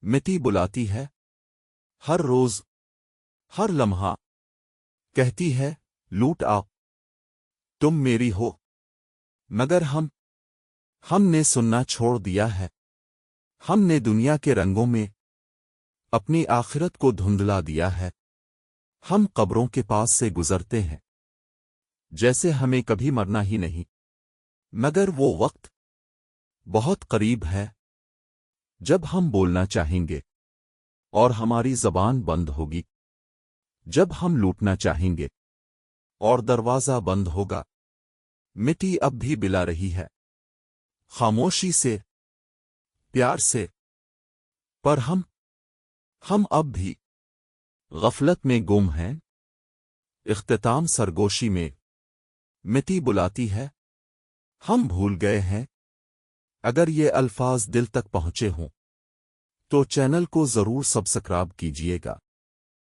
مٹی بلاتی ہے ہر روز، ہر لمحہ، کہتی ہے لوٹ آؤ، تم میری ہو۔ مگر ہم نے سننا چھوڑ دیا ہے۔ ہم نے دنیا کے رنگوں میں اپنی آخرت کو دھندلا دیا ہے۔ ہم قبروں کے پاس سے گزرتے ہیں جیسے ہمیں کبھی مرنا ہی نہیں، مگر وہ وقت بہت قریب ہے جب ہم بولنا چاہیں گے اور ہماری زبان بند ہوگی، جب ہم لوٹنا چاہیں گے اور دروازہ بند ہوگا۔ مٹی اب بھی بلا رہی ہے، خاموشی سے، پیار سے، پر ہم اب بھی غفلت میں گم ہیں۔ اختتام سرگوشی میں مٹی بلاتی ہے، ہم بھول گئے ہیں۔ اگر یہ الفاظ دل تک پہنچے ہوں تو چینل کو ضرور سبسکرائب کیجیے گا۔